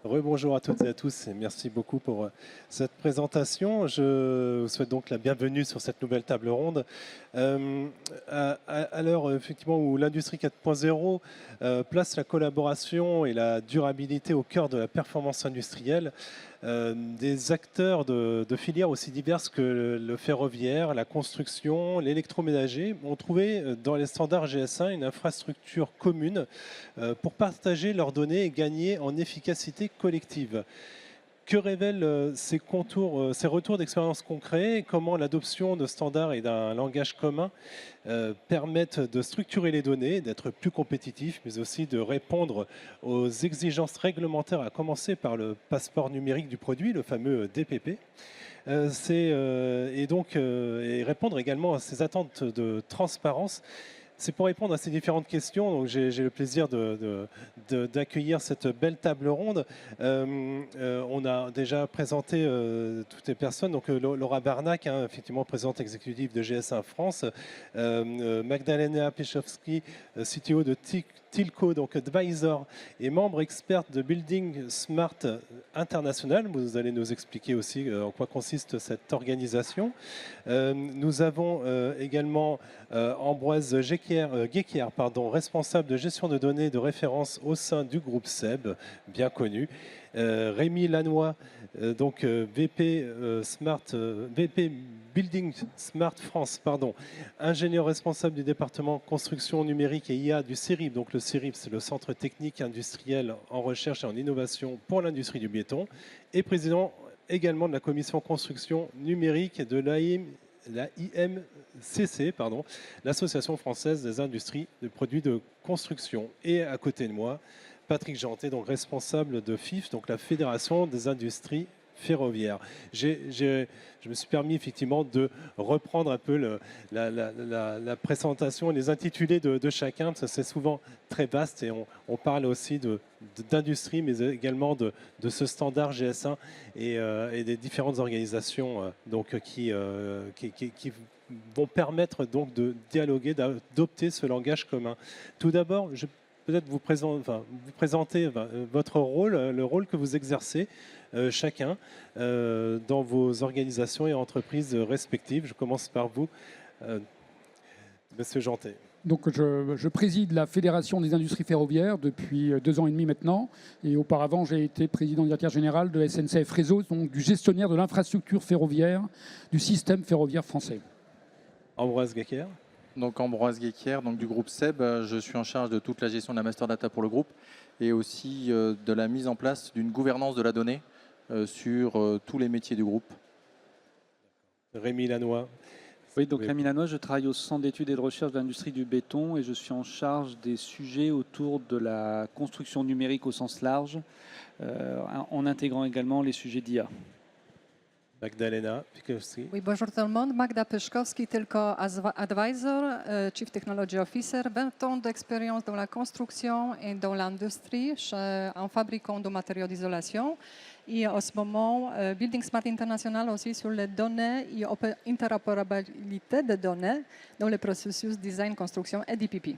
Rebonjour à toutes et à tous et merci beaucoup pour cette présentation. Je vous souhaite donc la bienvenue sur cette nouvelle table ronde. À l'heure effectivement où l'industrie 4.0 place la collaboration et la durabilité au cœur de la performance industrielle, des acteurs de filières aussi diverses que le ferroviaire, la construction, l'électroménager ont trouvé dans les standards GS1 une infrastructure commune pour partager leurs données et gagner en efficacité collective. Que révèlent ces retours d'expérience concrets et comment l'adoption de standards et d'un langage commun permettent de structurer les données, d'être plus compétitifs, mais aussi de répondre aux exigences réglementaires, à commencer par le passeport numérique du produit, le fameux DPP. Et répondre également à ces attentes de transparence. C'est pour répondre à ces différentes questions. Donc j'ai le plaisir d'accueillir cette belle table ronde. On a déjà présenté toutes les personnes. Donc Laura Barnack, effectivement présidente exécutive de GS1 France, Magdalena Piechowski, CTO de Tilco, donc advisor et membre experte de Building Smart International. Vous allez nous expliquer aussi en quoi consiste cette organisation. Nous avons également Ambroise Guéquière, responsable de gestion de données de référence au sein du groupe SEB, bien connu. Rémi Lannoy, VP Building Smart France, ingénieur responsable du département construction numérique et IA du CERIB. Donc le CERIB, c'est le Centre technique industriel en recherche et en innovation pour l'industrie du béton, et président également de la commission construction numérique de l'IMCC, l'Association française des industries de produits de construction. Et à côté de moi, Patrick Jeantet, donc responsable de FIF, donc la Fédération des industries ferroviaires. Je me suis permis effectivement de reprendre un peu la présentation et les intitulés de chacun, parce que c'est souvent très vaste et on parle aussi d'industrie, mais également de ce standard GS1 et des différentes organisations qui vont permettre donc de dialoguer, d'adopter ce langage commun. Tout d'abord, je peut-être vous présenter votre rôle, le rôle que vous exercez chacun dans vos organisations et entreprises respectives. Je commence par vous, Monsieur Jeantet. Donc je préside la Fédération des industries ferroviaires depuis 2 ans et demi maintenant. Et auparavant, j'ai été président directeur général de SNCF Réseau, donc du gestionnaire de l'infrastructure ferroviaire du système ferroviaire français. Ambroise Guéquière. Donc Ambroise Guéquière, du groupe SEB, je suis en charge de toute la gestion de la master data pour le groupe et aussi de la mise en place d'une gouvernance de la donnée sur tous les métiers du groupe. Rémi Lannoy. Oui, donc Rémi Lannoy, je travaille au Centre d'études et de recherche de l'industrie du béton et je suis en charge des sujets autour de la construction numérique au sens large, en intégrant également les sujets d'IA. Magdalena Piechowski. Oui, bonjour tout le monde. Magda Piechowski, Tilco Advisor, Chief Technology Officer, 20 ans d'expérience dans la construction et dans l'industrie en fabriquant de matériaux d'isolation. Et en ce moment, Building Smart International aussi sur les données et interopérabilité des données dans le processus design, construction et DPP.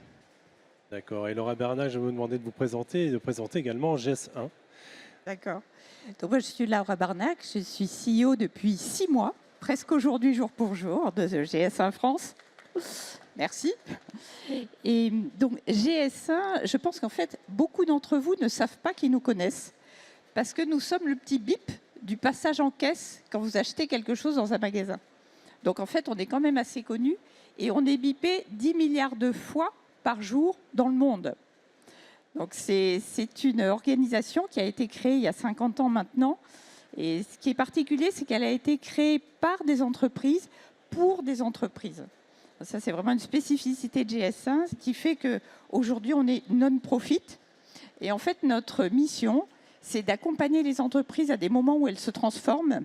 D'accord. Et Laura Bernard, je vais vous demander de vous présenter et de présenter également GS1. D'accord. Donc moi, je suis Laura Barnack, je suis CEO depuis 6 mois, presque aujourd'hui jour pour jour, de GS1 France. Merci. Et donc GS1, je pense qu'en fait, beaucoup d'entre vous ne savent pas qu'ils nous connaissent, parce que nous sommes le petit bip du passage en caisse quand vous achetez quelque chose dans un magasin. Donc en fait, on est quand même assez connus et on est bipé 10 milliards de fois par jour dans le monde. Donc c'est une organisation qui a été créée il y a 50 ans maintenant. Et ce qui est particulier, c'est qu'elle a été créée par des entreprises pour des entreprises. Ça, c'est vraiment une spécificité de GS1, ce qui fait qu'aujourd'hui, on est non-profit. Et en fait, notre mission, c'est d'accompagner les entreprises à des moments où elles se transforment,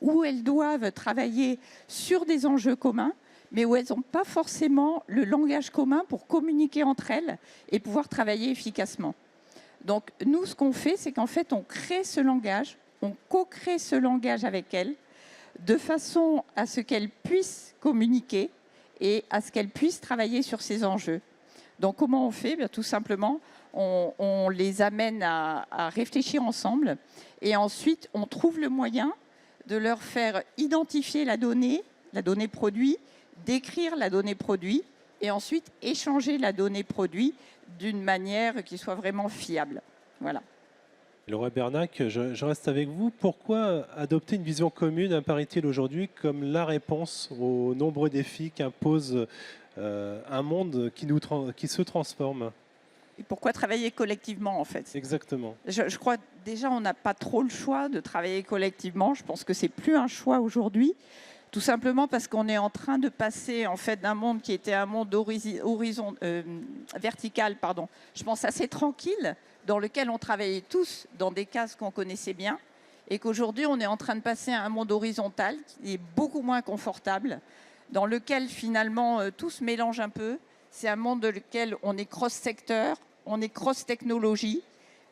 où elles doivent travailler sur des enjeux communs, mais où elles n'ont pas forcément le langage commun pour communiquer entre elles et pouvoir travailler efficacement. Donc nous, ce qu'on fait, c'est qu'en fait, on crée ce langage, on co-crée ce langage avec elles, de façon à ce qu'elles puissent communiquer et à ce qu'elles puissent travailler sur ces enjeux. Donc comment on fait ? Bien, tout simplement, on les amène à réfléchir ensemble et ensuite on trouve le moyen de leur faire identifier la donnée produit, décrire la donnée produit et ensuite échanger la donnée produit d'une manière qui soit vraiment fiable. Voilà. Laura Bernac, je reste avec vous. Pourquoi adopter une vision commune, apparaît-il aujourd'hui, comme la réponse aux nombreux défis qu'impose un monde qui se transforme? Et pourquoi travailler collectivement, en fait? Exactement. Je crois déjà on n'a pas trop le choix de travailler collectivement. Je pense que c'est plus un choix aujourd'hui, tout simplement parce qu'on est en train de passer en fait d'un monde qui était un monde vertical, je pense assez tranquille, dans lequel on travaillait tous dans des cases qu'on connaissait bien, et qu'aujourd'hui on est en train de passer à un monde horizontal qui est beaucoup moins confortable, dans lequel finalement tout se mélange un peu. C'est un monde dans lequel on est cross-secteur, on est cross-technologie,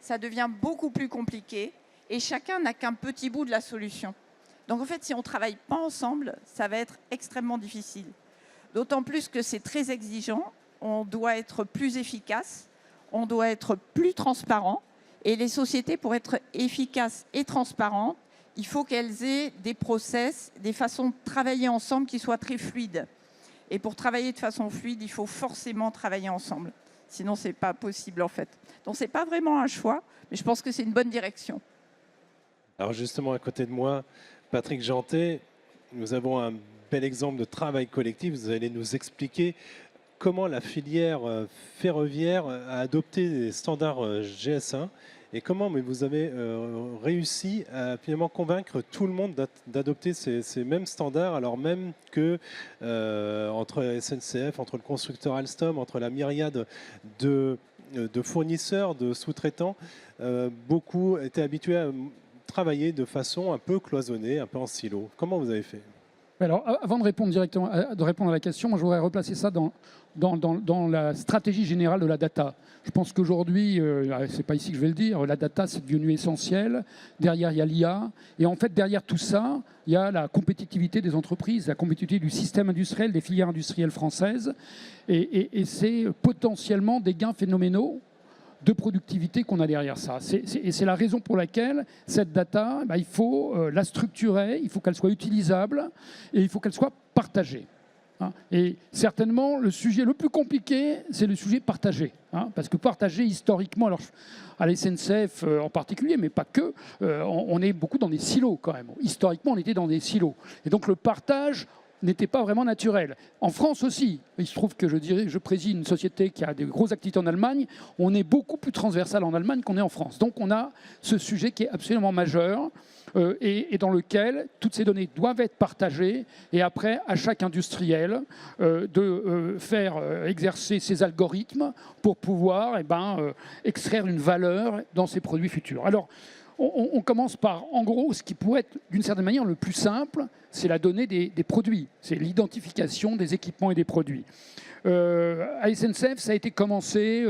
ça devient beaucoup plus compliqué et chacun n'a qu'un petit bout de la solution. Donc en fait, si on ne travaille pas ensemble, ça va être extrêmement difficile. D'autant plus que c'est très exigeant, on doit être plus efficace, on doit être plus transparent et les sociétés, pour être efficaces et transparentes, il faut qu'elles aient des process, des façons de travailler ensemble qui soient très fluides. Et pour travailler de façon fluide, il faut forcément travailler ensemble. Sinon, ce n'est pas possible, en fait. Donc, ce n'est pas vraiment un choix, mais je pense que c'est une bonne direction. Alors justement, à côté de moi, Patrick Jeantet, nous avons un bel exemple de travail collectif. Vous allez nous expliquer comment la filière ferroviaire a adopté les standards GS1 et comment vous avez réussi à finalement convaincre tout le monde d'adopter ces mêmes standards, alors même que entre SNCF, entre le constructeur Alstom, entre la myriade de fournisseurs, de sous-traitants, beaucoup étaient habitués à travailler de façon un peu cloisonnée, un peu en silo. Comment vous avez fait? Alors, avant de répondre directement à la question, moi, je voudrais replacer ça dans la stratégie générale de la data. Je pense qu'aujourd'hui, c'est pas ici que je vais le dire, la data, c'est devenu essentiel. Derrière, il y a l'IA. Et en fait, derrière tout ça, il y a la compétitivité des entreprises, la compétitivité du système industriel, des filières industrielles françaises. Et c'est potentiellement des gains phénoménaux de productivité qu'on a derrière ça. Et c'est la raison pour laquelle cette data, il faut la structurer, il faut qu'elle soit utilisable et il faut qu'elle soit partagée. Et certainement, le sujet le plus compliqué, c'est le sujet partagé. Parce que partagé, historiquement, alors à la SNCF en particulier, mais pas que, on est beaucoup dans des silos quand même. Historiquement, on était dans des silos. Et donc le partage n'était pas vraiment naturel. En France aussi, il se trouve que je préside une société qui a des grosses activités en Allemagne, on est beaucoup plus transversal en Allemagne qu'on est en France. Donc on a ce sujet qui est absolument majeur et dans lequel toutes ces données doivent être partagées et après à chaque industriel de faire exercer ses algorithmes pour pouvoir extraire une valeur dans ses produits futurs. Alors, on commence par, en gros, ce qui pourrait être d'une certaine manière le plus simple, c'est la donnée des produits, c'est l'identification des équipements et des produits. À SNCF, ça a été commencé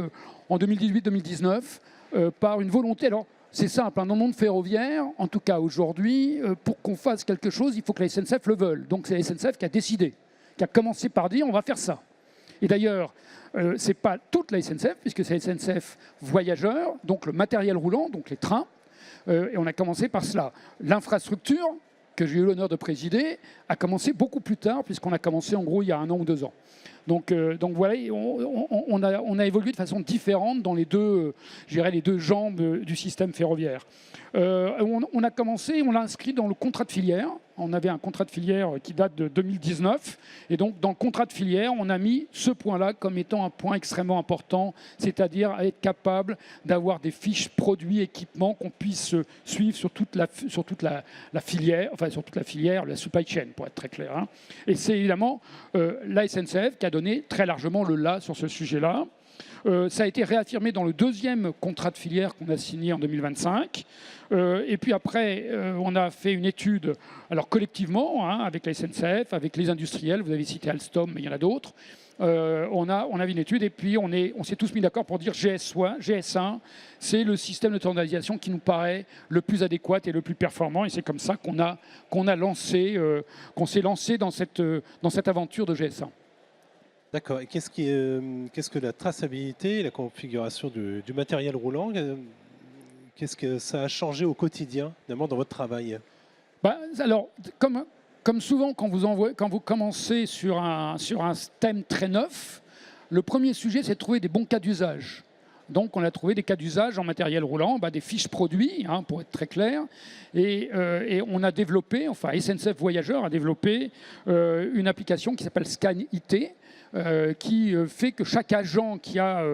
en 2018-2019 par une volonté. Alors, c'est simple, dans le monde ferroviaire, en tout cas aujourd'hui, pour qu'on fasse quelque chose, il faut que la SNCF le veuille. Donc c'est la SNCF qui a décidé, qui a commencé par dire on va faire ça. Et d'ailleurs, ce n'est pas toute la SNCF, puisque c'est la SNCF voyageurs, donc le matériel roulant, donc les trains. Et on a commencé par cela. L'infrastructure, que j'ai eu l'honneur de présider, a commencé beaucoup plus tard, puisqu'on a commencé en gros il y a 1 an ou 2 ans. Donc voilà, on a évolué de façon différente dans les deux jambes du système ferroviaire. On a commencé, on l'a inscrit dans le contrat de filière. On avait un contrat de filière qui date de 2019. Et donc, dans le contrat de filière, on a mis ce point-là comme étant un point extrêmement important, c'est-à-dire être capable d'avoir des fiches produits, équipements qu'on puisse suivre sur toute la filière, enfin sur toute la filière, la supply chain, pour être très clair. Et c'est évidemment la SNCF qui a donné très largement le là sur ce sujet-là. Ça a été réaffirmé dans le 2e contrat de filière qu'on a signé en 2025. Et puis après, on a fait une étude, alors collectivement, avec la SNCF, avec les industriels, vous avez cité Alstom, mais il y en a d'autres. On a vu une étude et puis on s'est tous mis d'accord pour dire GS1, c'est le système de standardisation qui nous paraît le plus adéquat et le plus performant. Et c'est comme ça qu'on s'est lancé dans cette aventure de GS1. D'accord. Et qu'est-ce que la traçabilité, la configuration du matériel roulant, qu'est-ce que ça a changé au quotidien, notamment dans votre travail? Alors, comme souvent, quand vous commencez sur un thème très neuf, le premier sujet, c'est de trouver des bons cas d'usage. Donc, on a trouvé des cas d'usage en matériel roulant, des fiches produits, pour être très clair. Et on a développé, enfin, SNCF Voyageurs a développé une application qui s'appelle ScanIT, qui fait que chaque agent qui a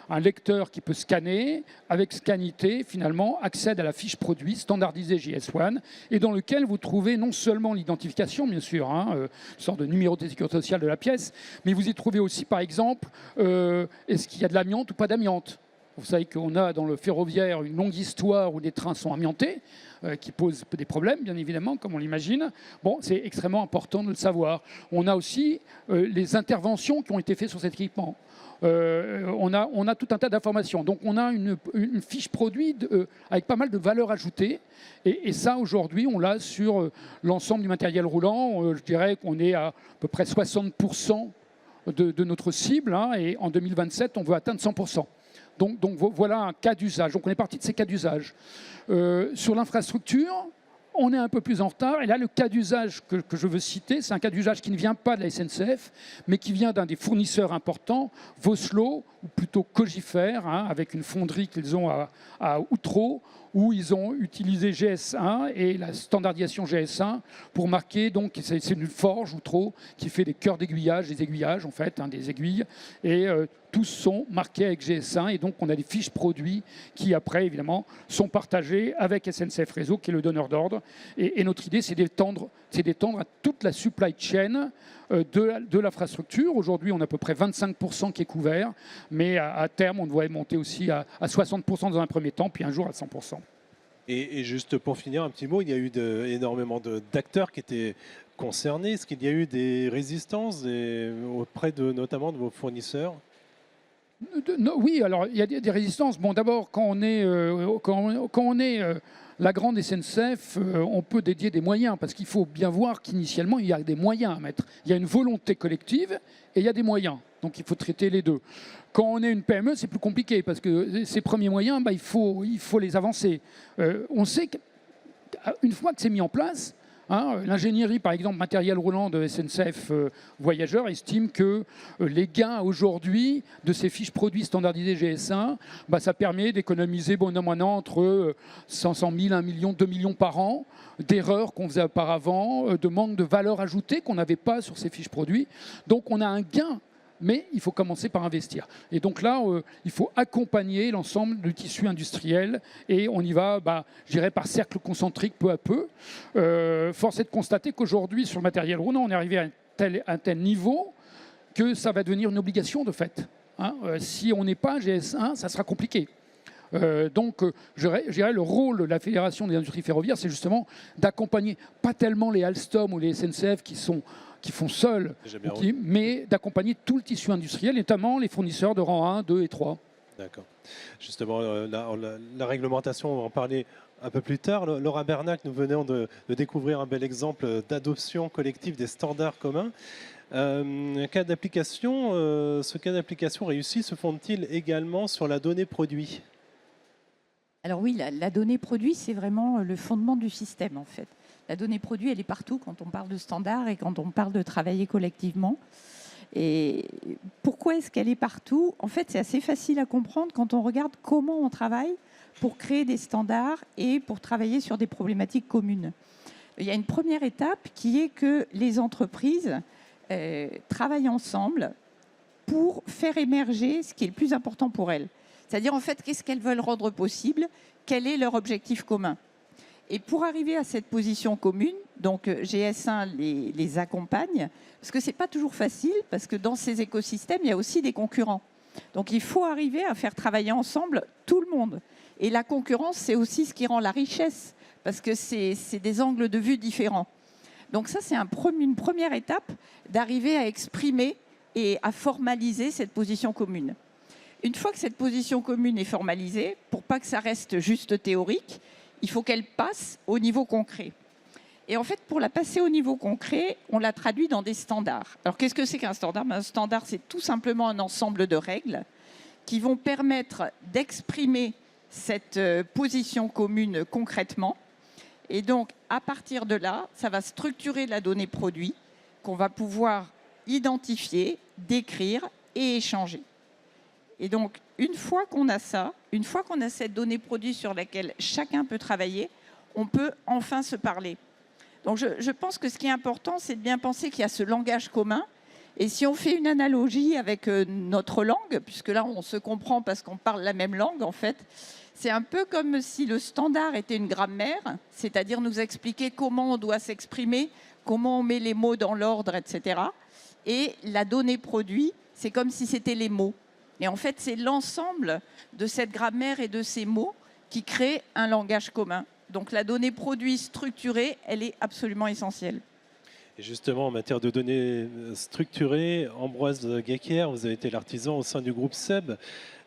un lecteur qui peut scanner, avec ScanIT, finalement, accède à la fiche produit standardisée JS1, et dans lequel vous trouvez non seulement l'identification, bien sûr, une sorte de numéro de sécurité sociale de la pièce, mais vous y trouvez aussi, par exemple, est-ce qu'il y a de l'amiante ou pas d'amiante. Vous savez qu'on a dans le ferroviaire une longue histoire où des trains sont amiantés, qui posent des problèmes, bien évidemment, comme on l'imagine. Bon, c'est extrêmement important de le savoir. On a aussi les interventions qui ont été faites sur cet équipement. On a tout un tas d'informations. Donc, on a une fiche produit avec pas mal de valeurs ajoutées. Et ça, aujourd'hui, on l'a sur l'ensemble du matériel roulant. Je dirais qu'on est à peu près 60% de notre cible. Et en 2027, on veut atteindre 100%. Donc voilà un cas d'usage. Donc on est parti de ces cas d'usage. Sur l'infrastructure, on est un peu plus en retard. Et là, le cas d'usage que je veux citer, c'est un cas d'usage qui ne vient pas de la SNCF, mais qui vient d'un des fournisseurs importants, Vossloh, ou plutôt Cogifer, avec une fonderie qu'ils ont à Outreau, où ils ont utilisé GS1 et la standardisation GS1 pour marquer, donc c'est une forge Outreau qui fait des cœurs d'aiguillage, des aiguillages en fait, des aiguilles, et tous sont marqués avec GS1, et donc on a des fiches produits qui après évidemment sont partagées avec SNCF Réseau qui est le donneur d'ordre, et notre idée c'est d'étendre à toute la supply chain de l'infrastructure. Aujourd'hui, on a à peu près 25% qui est couvert, mais à terme, on devrait monter aussi à 60% dans un premier temps, puis un jour à 100%. Et juste pour finir, un petit mot, il y a eu énormément d'acteurs qui étaient concernés. Est-ce qu'il y a eu des résistances auprès notamment de vos fournisseurs? Oui, alors il y a des résistances. Bon, d'abord, quand on est la grande SNCF, on peut dédier des moyens, parce qu'il faut bien voir qu'initialement, il y a des moyens à mettre. Il y a une volonté collective et il y a des moyens. Donc il faut traiter les deux. Quand on est une PME, c'est plus compliqué, parce que ces premiers moyens, il faut les avancer. On sait qu'une fois que c'est mis en place, l'ingénierie, par exemple, matériel roulant de SNCF Voyageurs estime que les gains aujourd'hui de ces fiches produits standardisées GS1, ça permet d'économiser entre 500 000, 1 million, 2 millions par an d'erreurs qu'on faisait auparavant, de manque de valeur ajoutée qu'on n'avait pas sur ces fiches produits. Donc on a un gain. Mais il faut commencer par investir. Et donc là, il faut accompagner l'ensemble du tissu industriel, et on y va, je dirais, par cercle concentrique, peu à peu. Force est de constater qu'aujourd'hui, sur le matériel roulant, on est arrivé à un tel niveau que ça va devenir une obligation de fait. Si on n'est pas GS1, ça sera compliqué. Donc, je dirais, le rôle de la Fédération des industries ferroviaires, c'est justement d'accompagner, pas tellement les Alstom ou les SNCF qui font seuls, mais d'accompagner tout le tissu industriel, notamment les fournisseurs de rang 1, 2 et 3. D'accord. Justement, la réglementation, on va en parler un peu plus tard. Laura Bernac, nous venons de découvrir un bel exemple d'adoption collective des standards communs. Ce cas d'application réussi se fonde-t-il également sur la donnée produit? Alors oui, la donnée produit, c'est vraiment le fondement du système, en fait. La donnée produit, elle est partout quand on parle de standards et quand on parle de travailler collectivement. Et pourquoi est-ce qu'elle est partout? En fait, c'est assez facile à comprendre quand on regarde comment on travaille pour créer des standards et pour travailler sur des problématiques communes. Il y a une première étape qui est que les entreprises travaillent ensemble pour faire émerger ce qui est le plus important pour elles. C'est-à-dire, en fait, qu'est-ce qu'elles veulent rendre possible? Quel est leur objectif commun? Et pour arriver à cette position commune, donc GS1 les accompagne, parce que ce n'est pas toujours facile, parce que dans ces écosystèmes, il y a aussi des concurrents. Donc il faut arriver à faire travailler ensemble tout le monde. Et la concurrence, c'est aussi ce qui rend la richesse, parce que c'est des angles de vue différents. Donc ça, c'est une première étape d'arriver à exprimer et à formaliser cette position commune. Une fois que cette position commune est formalisée, pour pas que ça reste juste théorique, il faut qu'elle passe au niveau concret. Et en fait, pour la passer au niveau concret, on la traduit dans des standards. Alors, qu'est-ce que c'est qu'un standard? Un standard, c'est tout simplement un ensemble de règles qui vont permettre d'exprimer cette position commune concrètement. Et donc, à partir de là, ça va structurer la donnée produit qu'on va pouvoir identifier, décrire et échanger. Et donc, une fois qu'on a ça, une fois qu'on a cette donnée produit sur laquelle chacun peut travailler, on peut enfin se parler. Donc, je pense que ce qui est important, c'est de bien penser qu'il y a ce langage commun. Et si on fait une analogie avec notre langue, puisque là, on se comprend parce qu'on parle la même langue, en fait, c'est un peu comme si le standard était une grammaire, c'est-à-dire nous expliquer comment on doit s'exprimer, comment on met les mots dans l'ordre, etc. Et la donnée produit, c'est comme si c'était les mots. Et en fait, c'est l'ensemble de cette grammaire et de ces mots qui crée un langage commun. Donc la donnée produit structurée, elle est absolument essentielle. Et justement, en matière de données structurées, Ambroise Guéquière, vous avez été l'artisan au sein du groupe SEB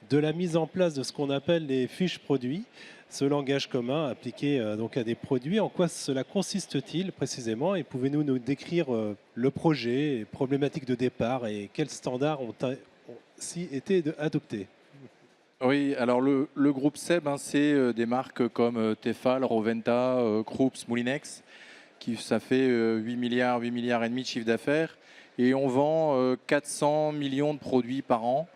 de la mise en place de ce qu'on appelle les fiches produits, ce langage commun appliqué donc à des produits. En quoi cela consiste-t-il précisément? Et pouvez-vous nous décrire le projet, les problématiques de départ et quels standards ont si été adoptés? Oui, alors le groupe SEB, c'est des marques comme Tefal, Roventa, Krups, Moulinex, ça fait 8 milliards et demi de chiffre d'affaires. Et on vend 400 millions de produits par an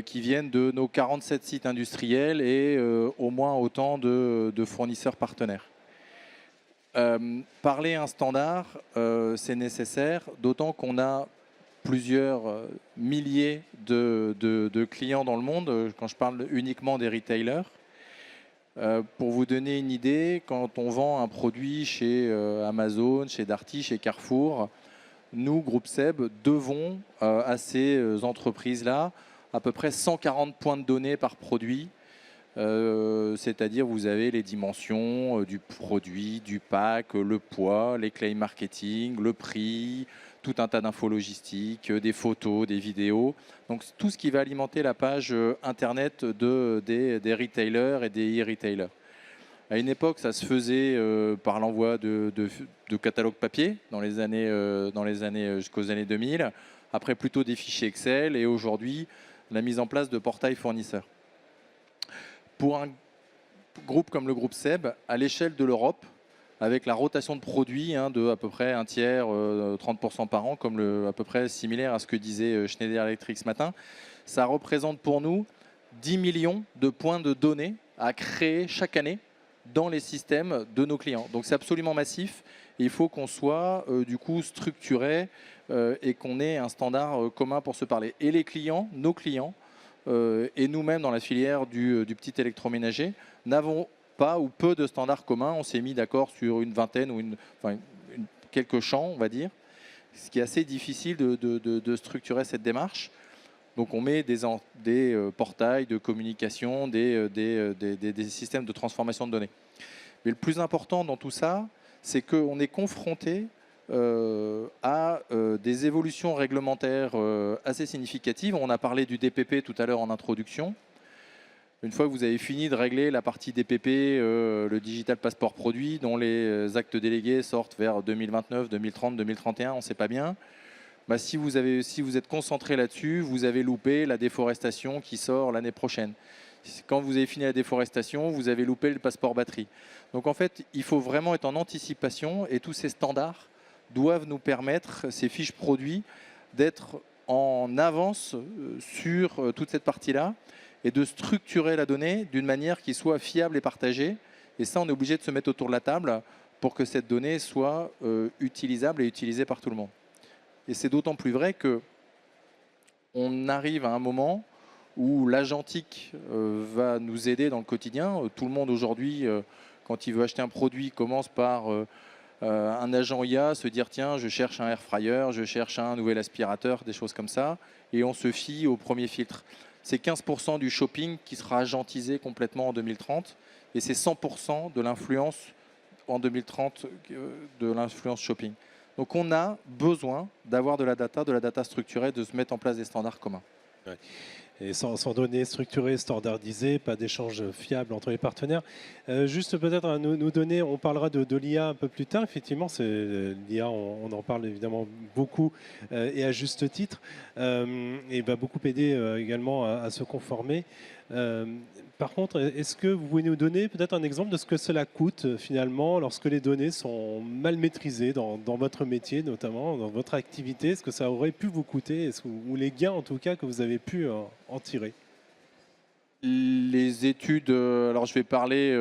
qui viennent de nos 47 sites industriels et au moins autant de fournisseurs partenaires. Parler un standard, c'est nécessaire, d'autant qu'on a plusieurs milliers de clients dans le monde, quand je parle uniquement des retailers. Pour vous donner une idée, quand on vend un produit chez Amazon, chez Darty, chez Carrefour, nous, groupe SEB, devons à ces entreprises-là à peu près 140 points de données par produit. C'est-à-dire vous avez les dimensions du produit, du pack, le poids, les claims marketing, le prix, tout un tas d'infos logistiques, des photos, des vidéos. Donc tout ce qui va alimenter la page internet des retailers et des e-retailers. À une époque, ça se faisait par l'envoi de catalogues papier dans les années jusqu'aux années 2000. Après, plutôt des fichiers Excel et aujourd'hui, la mise en place de portails fournisseurs. Pour un groupe comme le groupe SEB, à l'échelle de l'Europe, avec la rotation de produits de à peu près un tiers, 30% par an, comme à peu près similaire à ce que disait Schneider Electric ce matin, ça représente pour nous 10 millions de points de données à créer chaque année dans les systèmes de nos clients. Donc c'est absolument massif. Il faut qu'on soit du coup structuré et qu'on ait un standard commun pour se parler. Et les clients, nos clients, et nous-mêmes dans la filière du petit électroménager, n'avons pas ou peu de standards communs. On s'est mis d'accord sur une vingtaine ou quelques champs, on va dire, ce qui est assez difficile de structurer cette démarche. Donc on met des portails de communication, des systèmes de transformation de données. Mais le plus important dans tout ça, c'est qu'on est confronté à des évolutions réglementaires assez significatives. On a parlé du DPP tout à l'heure en introduction. Une fois que vous avez fini de régler la partie DPP, le Digital Passport Produit, dont les actes délégués sortent vers 2029, 2030, 2031, on ne sait pas bien. Bah, si vous êtes concentré là-dessus, vous avez loupé la déforestation qui sort l'année prochaine. Quand vous avez fini la déforestation, vous avez loupé le passeport batterie. Donc en fait, il faut vraiment être en anticipation et tous ces standards doivent nous permettre, ces fiches produits, d'être en avance sur toute cette partie-là et de structurer la donnée d'une manière qui soit fiable et partagée. Et ça, on est obligé de se mettre autour de la table pour que cette donnée soit utilisable et utilisée par tout le monde. Et c'est d'autant plus vrai qu'on arrive à un moment où l'agentique va nous aider dans le quotidien. Tout le monde aujourd'hui, quand il veut acheter un produit, commence par un agent IA, se dire tiens, je cherche un air fryer, je cherche un nouvel aspirateur, des choses comme ça, et on se fie au premier filtre. C'est 15% du shopping qui sera agentisé complètement en 2030, et c'est 100% de l'influence en 2030 de l'influence shopping. Donc on a besoin d'avoir de la data structurée, de se mettre en place des standards communs. Ouais. et sans données structurées, standardisées, pas d'échanges fiables entre les partenaires. Juste peut-être à nous donner, on parlera de l'IA un peu plus tard. Effectivement, l'IA, on en parle évidemment beaucoup et à juste titre, et va beaucoup aider également à se conformer. Par contre, est-ce que vous pouvez nous donner peut-être un exemple de ce que cela coûte finalement lorsque les données sont mal maîtrisées dans votre métier, notamment dans votre activité? Est-ce que ça aurait pu vous coûter, ou les gains en tout cas que vous avez pu en tirer? Les études, alors je vais parler,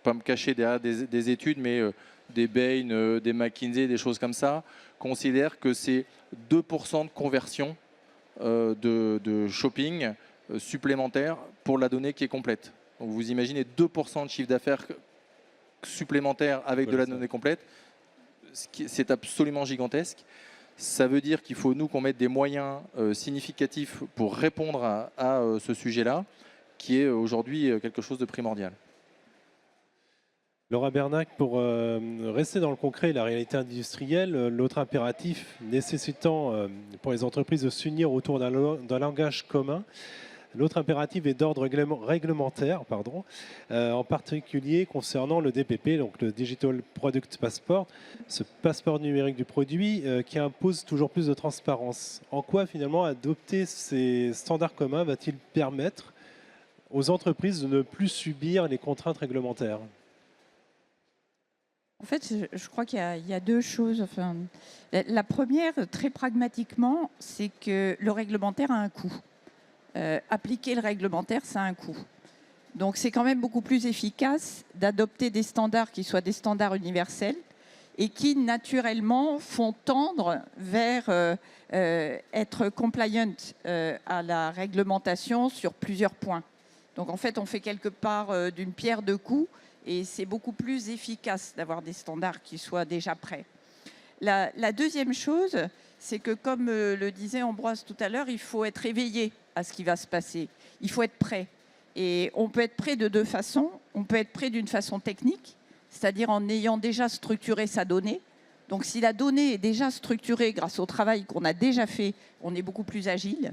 pas me cacher derrière des études, mais des Bain, des McKinsey, des choses comme ça, considèrent que c'est 2% de conversion de shopping supplémentaire pour la donnée qui est complète. Donc vous imaginez 2% de chiffre d'affaires supplémentaire avec de la donnée complète, c'est absolument gigantesque. Ça veut dire qu'il faut, nous, qu'on mette des moyens significatifs pour répondre à ce sujet-là, qui est aujourd'hui quelque chose de primordial. Laura Bernac, pour rester dans le concret et la réalité industrielle, l'autre impératif nécessitant pour les entreprises de s'unir autour d'un langage commun, l'autre impératif est d'ordre réglementaire, en particulier concernant le DPP, donc le Digital Product Passport, ce passeport numérique du produit qui impose toujours plus de transparence. En quoi finalement adopter ces standards communs va-t-il permettre aux entreprises de ne plus subir les contraintes réglementaires? En fait, je crois qu'il y a deux choses. Enfin, la première, très pragmatiquement, c'est que le réglementaire a un coût. Appliquer le réglementaire, ça a un coût. Donc c'est quand même beaucoup plus efficace d'adopter des standards qui soient des standards universels et qui naturellement font tendre vers être compliant à la réglementation sur plusieurs points. Donc en fait, on fait quelque part d'une pierre deux coups et c'est beaucoup plus efficace d'avoir des standards qui soient déjà prêts. La deuxième chose, c'est que comme le disait Ambroise tout à l'heure, il faut être éveillé à ce qui va se passer. Il faut être prêt. Et on peut être prêt de deux façons. On peut être prêt d'une façon technique, c'est-à-dire en ayant déjà structuré sa donnée. Donc si la donnée est déjà structurée grâce au travail qu'on a déjà fait, on est beaucoup plus agile.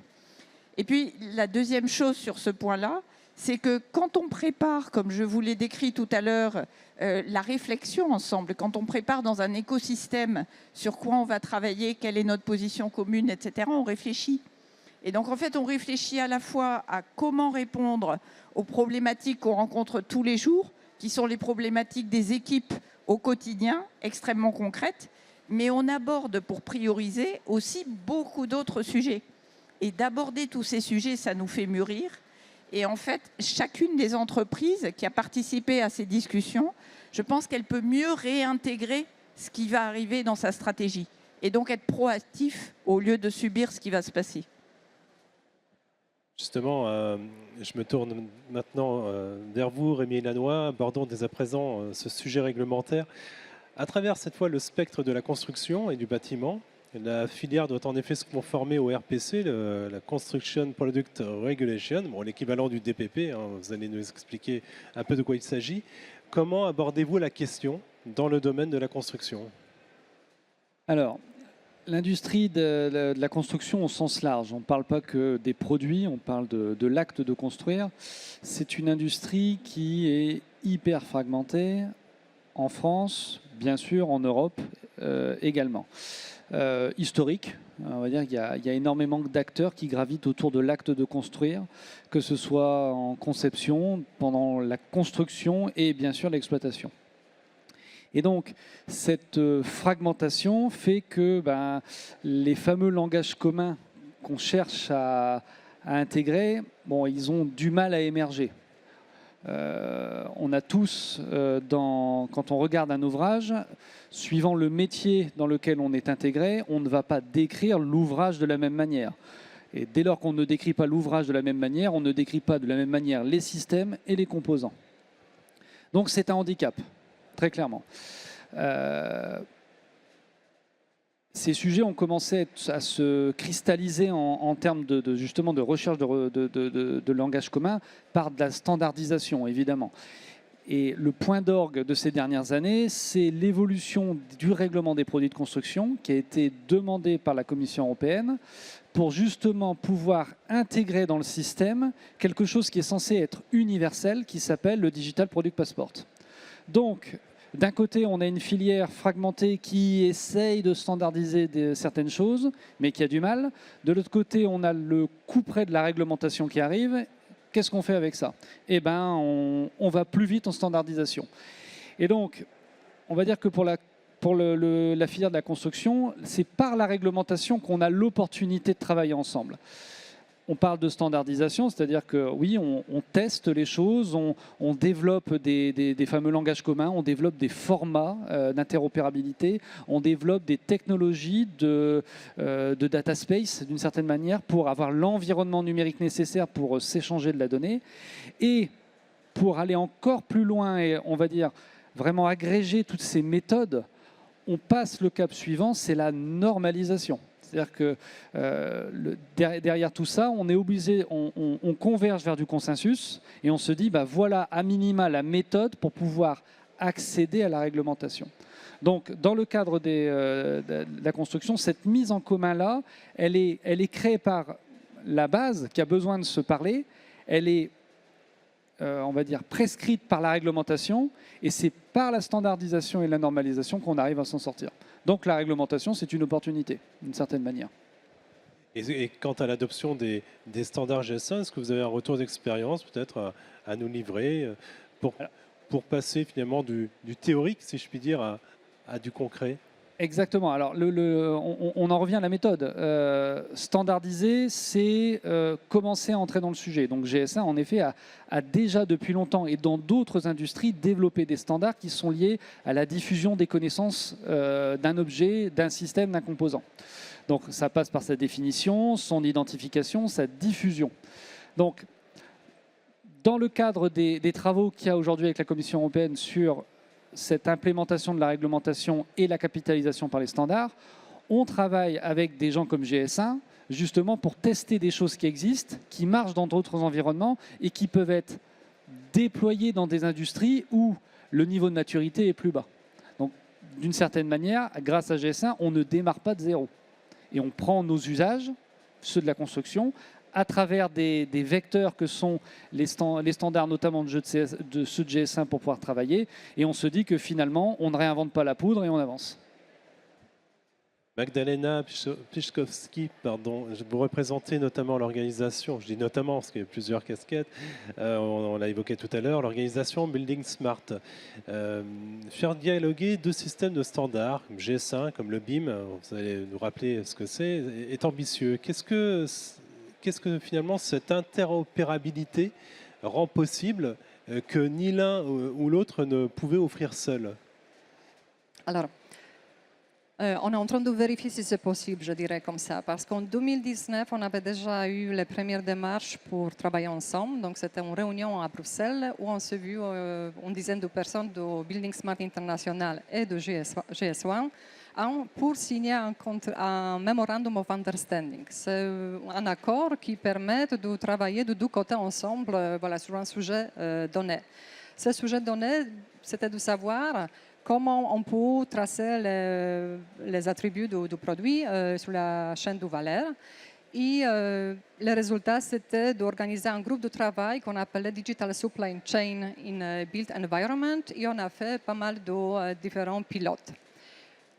Et puis la deuxième chose sur ce point-là, c'est que quand on prépare, comme je vous l'ai décrit tout à l'heure, la réflexion ensemble, quand on prépare dans un écosystème sur quoi on va travailler, quelle est notre position commune, etc., on réfléchit. Et donc, en fait, on réfléchit à la fois à comment répondre aux problématiques qu'on rencontre tous les jours, qui sont les problématiques des équipes au quotidien, extrêmement concrètes, mais on aborde, pour prioriser, aussi beaucoup d'autres sujets. Et d'aborder tous ces sujets, ça nous fait mûrir. Et en fait, chacune des entreprises qui a participé à ces discussions, je pense qu'elle peut mieux réintégrer ce qui va arriver dans sa stratégie. Et donc être proactif au lieu de subir ce qui va se passer. Justement, je me tourne maintenant vers vous, Rémi Lannoy. Abordons dès à présent ce sujet réglementaire. À travers cette fois le spectre de la construction et du bâtiment, la filière doit en effet se conformer au RPC, la Construction Product Regulation, l'équivalent du DPP. Vous allez nous expliquer un peu de quoi il s'agit. Comment abordez-vous la question dans le domaine de la construction? Alors, l'industrie de la construction au sens large, on ne parle pas que des produits, on parle de l'acte de construire. C'est une industrie qui est hyper fragmentée en France, bien sûr, en Europe également. Historique, on va dire qu'il y a énormément d'acteurs qui gravitent autour de l'acte de construire, que ce soit en conception, pendant la construction et bien sûr l'exploitation. Et donc, cette fragmentation fait que les fameux langages communs qu'on cherche à intégrer, ils ont du mal à émerger. On a tous, quand on regarde un ouvrage, suivant le métier dans lequel on est intégré, on ne va pas décrire l'ouvrage de la même manière. Et dès lors qu'on ne décrit pas l'ouvrage de la même manière, on ne décrit pas de la même manière les systèmes et les composants. Donc c'est un handicap, très clairement. Ces sujets ont commencé à se cristalliser en termes justement de recherche de langage commun par de la standardisation, évidemment. Et le point d'orgue de ces dernières années, c'est l'évolution du règlement des produits de construction qui a été demandé par la Commission européenne pour justement pouvoir intégrer dans le système quelque chose qui est censé être universel, qui s'appelle le Digital Product Passport. Donc, d'un côté, on a une filière fragmentée qui essaye de standardiser certaines choses, mais qui a du mal. De l'autre côté, on a le couperet de la réglementation qui arrive. Qu'est-ce qu'on fait avec ça? Eh bien, on va plus vite en standardisation. Et donc, on va dire que pour la filière de la construction, c'est par la réglementation qu'on a l'opportunité de travailler ensemble. On parle de standardisation, c'est-à-dire que oui, on teste les choses, on développe des fameux langages communs, on développe des formats d'interopérabilité, on développe des technologies de data space d'une certaine manière pour avoir l'environnement numérique nécessaire pour s'échanger de la donnée. Et pour aller encore plus loin et on va dire vraiment agréger toutes ces méthodes, on passe le cap suivant, c'est la normalisation. C'est-à-dire que derrière tout ça, on est obligé, on converge vers du consensus et on se dit, bah, voilà à minima la méthode pour pouvoir accéder à la réglementation. Donc, dans le cadre de la construction, cette mise en commun-là, elle est créée par la base qui a besoin de se parler, elle est on va dire, prescrite par la réglementation, et c'est par la standardisation et la normalisation qu'on arrive à s'en sortir. Donc la réglementation, c'est une opportunité, d'une certaine manière. Et quant à l'adoption des standards GS1, est-ce que vous avez un retour d'expérience peut-être à nous livrer pour passer finalement du théorique, si je puis dire, à du concret? Exactement. Alors, on en revient à la méthode. Standardiser, c'est commencer à entrer dans le sujet. Donc, GS1, en effet, a déjà depuis longtemps et dans d'autres industries développé des standards qui sont liés à la diffusion des connaissances d'un objet, d'un système, d'un composant. Donc, ça passe par sa définition, son identification, sa diffusion. Donc, dans le cadre des travaux qu'il y a aujourd'hui avec la Commission européenne sur cette implémentation de la réglementation et la capitalisation par les standards, on travaille avec des gens comme GS1 justement pour tester des choses qui existent, qui marchent dans d'autres environnements et qui peuvent être déployées dans des industries où le niveau de maturité est plus bas. Donc, d'une certaine manière, grâce à GS1, on ne démarre pas de zéro. Et on prend nos usages, ceux de la construction, à travers des vecteurs que sont les standards, notamment de ceux de GS1 pour pouvoir travailler. Et on se dit que finalement, on ne réinvente pas la poudre et on avance. Magdalena Piszkowski, pardon, vous représentez notamment l'organisation, je dis notamment parce qu'il y a plusieurs casquettes, on l'a évoqué tout à l'heure, l'organisation Building Smart. Faire dialoguer deux systèmes de standards, comme GS1, comme le BIM, vous allez nous rappeler ce que c'est, est ambitieux. Qu'est-ce que finalement cette interopérabilité rend possible que ni l'un ou l'autre ne pouvait offrir seul? Alors, on est en train de vérifier si c'est possible, je dirais comme ça, parce qu'en 2019, on avait déjà eu les premières démarches pour travailler ensemble. Donc, c'était une réunion à Bruxelles où on s'est vu une dizaine de personnes de Building Smart International et de GS1 pour signer un Memorandum of Understanding. C'est un accord qui permet de travailler de deux côtés ensemble voilà, sur un sujet donné. Ce sujet donné, c'était de savoir comment on peut tracer les attributs du produit sur la chaîne de valeur. Et le résultat, c'était d'organiser un groupe de travail qu'on appelait Digital Supply Chain in Built Environment, et on a fait pas mal de différents pilotes.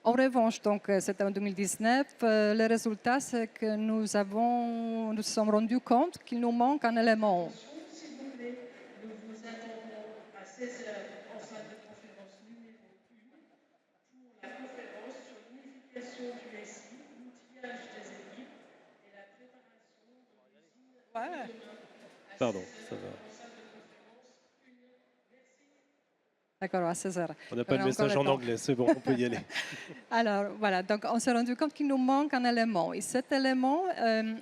En revanche, donc, c'était en 2019, le résultat, c'est que nous sommes rendus compte qu'il nous manque un élément. S'il vous plaît, nous vous attendons à 16h en salle de conférence numéro 1 pour la conférence sur l'unification du SI, l'outillage des équipes et la préparation de l'usine. Pardon, ça va. D'accord, à 16h. On n'a pas de message en anglais, c'est bon, on peut y aller. Alors voilà, donc on s'est rendu compte qu'il nous manque un élément. Et cet élément,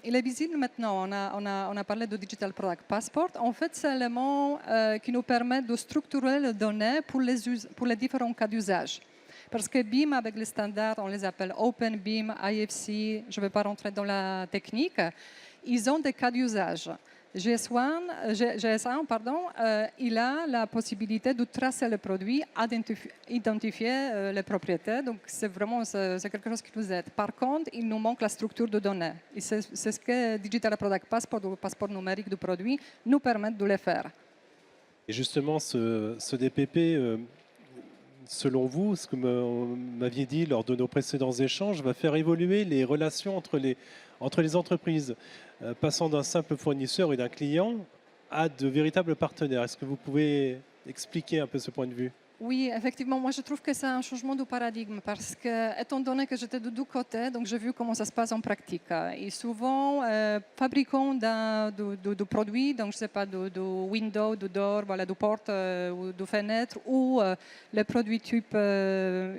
il est visible maintenant. On a parlé de Digital Product Passport. En fait, c'est l'élément qui nous permet de structurer les données pour les différents cas d'usage. Parce que BIM, avec les standards, on les appelle Open BIM, IFC, je ne vais pas rentrer dans la technique, ils ont des cas d'usage. GS1, pardon, il a la possibilité de tracer le produit, identifier les propriétés. Donc, c'est vraiment c'est quelque chose qui nous aide. Par contre, il nous manque la structure de données. Et c'est ce que Digital Product Passport, ou le passeport numérique du produit, nous permet de le faire. Et justement, ce DPP, selon vous, ce que vous m'aviez dit lors de nos précédents échanges, va faire évoluer les relations entre les entreprises, passant d'un simple fournisseur et d'un client à de véritables partenaires. Est-ce que vous pouvez expliquer un peu ce point de vue? Oui, effectivement, moi je trouve que c'est un changement de paradigme parce que, étant donné que j'étais de deux côtés, donc j'ai vu comment ça se passe en pratique. Et souvent, fabricants de produits, donc je ne sais pas, de windows, de doors, voilà, de portes ou de fenêtres ou les produits type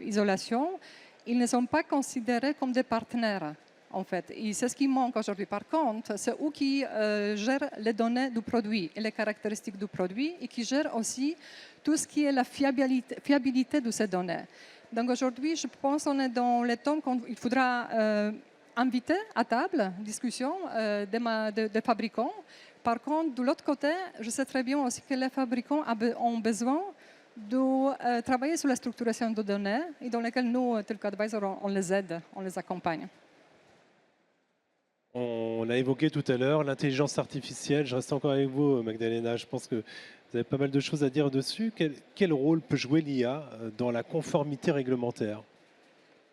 isolation, ils ne sont pas considérés comme des partenaires. En fait, et c'est ce qui manque aujourd'hui. Par contre, c'est eux qui gèrent les données du produit et les caractéristiques du produit et qui gèrent aussi tout ce qui est la fiabilité de ces données. Donc aujourd'hui, je pense qu'on est dans le temps qu'il faudra inviter à table discussion des fabricants. Par contre, de l'autre côté, je sais très bien aussi que les fabricants ont besoin de travailler sur la structuration de données et dans lesquelles nous, tel qu'advisor, on les aide, on les accompagne. On l'a évoqué tout à l'heure, l'intelligence artificielle. Je reste encore avec vous, Magdalena. Je pense que vous avez pas mal de choses à dire dessus. Quel rôle peut jouer l'IA dans la conformité réglementaire?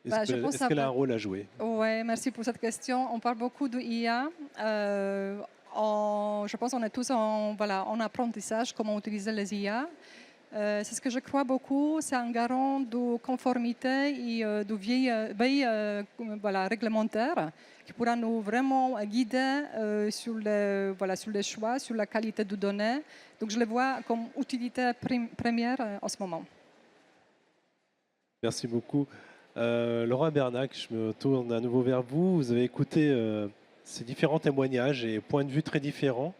Est-ce qu'elle a un rôle à jouer? Oui, merci pour cette question. On parle beaucoup de IA. Je pense qu'on est tous en apprentissage, comment utiliser les IA. C'est ce que je crois beaucoup, c'est un garant de conformité et de veille réglementaire qui pourra nous vraiment guider sur les choix, sur la qualité de données. Donc je le vois comme utilité première en ce moment. Merci beaucoup. Laura Bernac, je me tourne à nouveau vers vous. Vous avez écouté ces différents témoignages et points de vue très différents.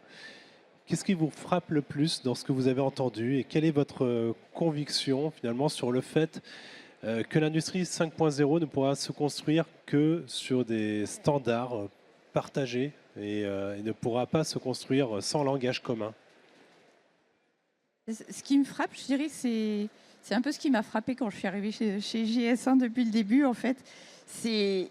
Qu'est-ce qui vous frappe le plus dans ce que vous avez entendu et quelle est votre conviction finalement sur le fait que l'industrie 5.0 ne pourra se construire que sur des standards partagés et ne pourra pas se construire sans langage commun? Ce qui me frappe, je dirais, c'est un peu ce qui m'a frappé quand je suis arrivée chez GS1 depuis le début, en fait. C'est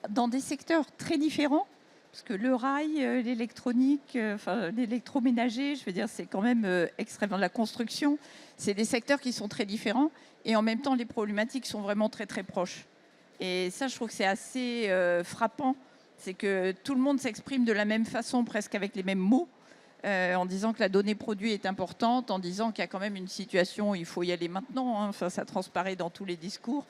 dans des secteurs très différents. Parce que le rail, l'électronique, l'électroménager, je veux dire, c'est quand même extrêmement... La construction, c'est des secteurs qui sont très différents. Et en même temps, les problématiques sont vraiment très, très proches. Et ça, je trouve que c'est assez frappant. C'est que tout le monde s'exprime de la même façon, presque avec les mêmes mots, en disant que la donnée produit est importante, en disant qu'il y a quand même une situation où il faut y aller maintenant. Hein. Enfin, ça transparaît dans tous les discours.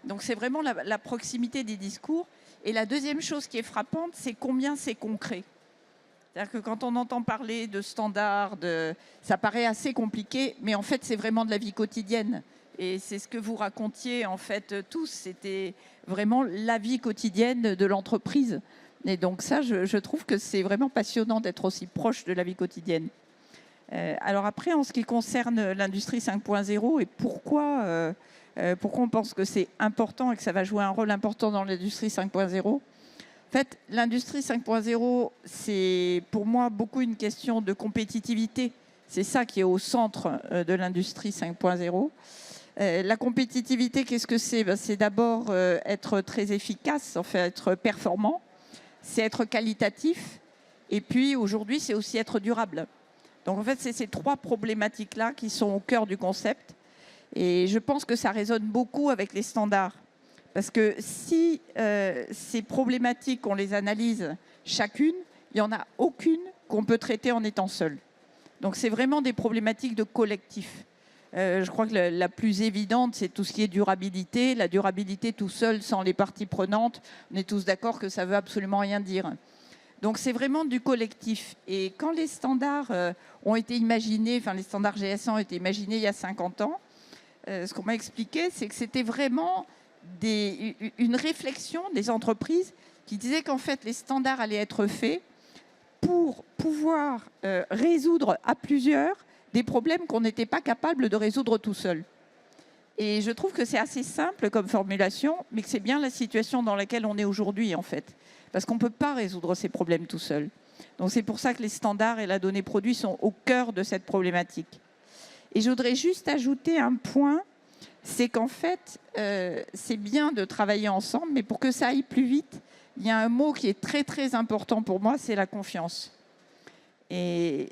Donc, c'est vraiment la proximité des discours. Et la deuxième chose qui est frappante, c'est combien c'est concret. C'est-à-dire que quand on entend parler de standards, ça paraît assez compliqué, mais en fait, c'est vraiment de la vie quotidienne. Et c'est ce que vous racontiez, en fait, tous. C'était vraiment la vie quotidienne de l'entreprise. Et donc ça, je trouve que c'est vraiment passionnant d'être aussi proche de la vie quotidienne. Alors après, en ce qui concerne l'industrie 5.0 et pourquoi on pense que c'est important et que ça va jouer un rôle important dans l'industrie 5.0. En fait, l'industrie 5.0, c'est pour moi beaucoup une question de compétitivité. C'est ça qui est au centre de l'industrie 5.0. La compétitivité, qu'est-ce que c'est? C'est d'abord être très efficace, en fait, être performant, c'est être qualitatif, et puis aujourd'hui, c'est aussi être durable. Donc en fait, c'est ces trois problématiques-là qui sont au cœur du concept. Et je pense que ça résonne beaucoup avec les standards. Parce que si ces problématiques, on les analyse chacune, il n'y en a aucune qu'on peut traiter en étant seul. Donc c'est vraiment des problématiques de collectif. Je crois que la plus évidente, c'est tout ce qui est durabilité. La durabilité tout seul, sans les parties prenantes, on est tous d'accord que ça ne veut absolument rien dire. Donc c'est vraiment du collectif. Et quand les standards ont été imaginés, enfin les standards GS1 ont été imaginés il y a 50 ans, ce qu'on m'a expliqué, c'est que c'était vraiment une réflexion des entreprises qui disaient qu'en fait, les standards allaient être faits pour pouvoir résoudre à plusieurs des problèmes qu'on n'était pas capable de résoudre tout seul. Et je trouve que c'est assez simple comme formulation, mais que c'est bien la situation dans laquelle on est aujourd'hui, en fait. Parce qu'on ne peut pas résoudre ces problèmes tout seul. Donc c'est pour ça que les standards et la donnée produit sont au cœur de cette problématique. Et je voudrais juste ajouter un point, c'est qu'en fait, c'est bien de travailler ensemble, mais pour que ça aille plus vite, il y a un mot qui est très très important pour moi, c'est la confiance. Et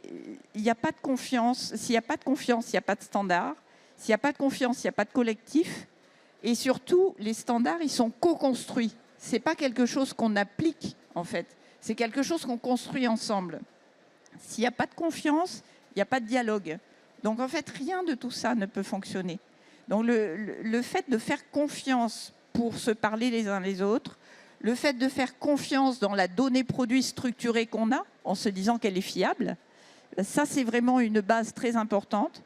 il n'y a pas de confiance. S'il n'y a pas de confiance, il n'y a pas de standard. S'il n'y a pas de confiance, il n'y a pas de collectif. Et surtout, les standards, ils sont co-construits. Ce n'est pas quelque chose qu'on applique, en fait. C'est quelque chose qu'on construit ensemble. S'il n'y a pas de confiance, il n'y a pas de dialogue. Donc, en fait, rien de tout ça ne peut fonctionner. Donc, le fait de faire confiance pour se parler les uns les autres, le fait de faire confiance dans la donnée produit structurée qu'on a, en se disant qu'elle est fiable, ça, c'est vraiment une base très importante.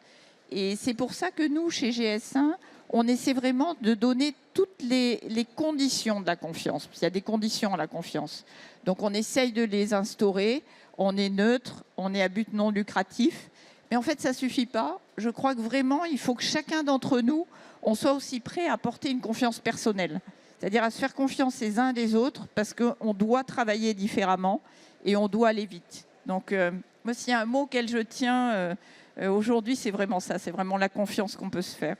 Et c'est pour ça que nous, chez GS1, on essaie vraiment de donner toutes les conditions de la confiance. Il y a des conditions à la confiance. Donc, on essaye de les instaurer. On est neutre, on est à but non lucratif. Mais en fait, ça ne suffit pas. Je crois que vraiment, il faut que chacun d'entre nous, on soit aussi prêt à porter une confiance personnelle. C'est-à-dire à se faire confiance les uns des autres parce qu'on doit travailler différemment et on doit aller vite. Donc, moi, s'il y a un mot auquel je tiens aujourd'hui, c'est vraiment ça. C'est vraiment la confiance qu'on peut se faire.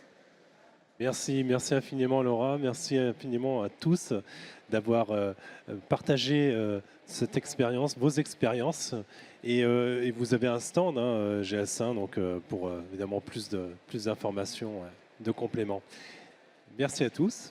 Merci infiniment Laura, merci infiniment à tous d'avoir partagé cette expérience, vos expériences. Et vous avez un stand, hein, GS1, donc pour évidemment plus d'informations, de compléments. Merci à tous.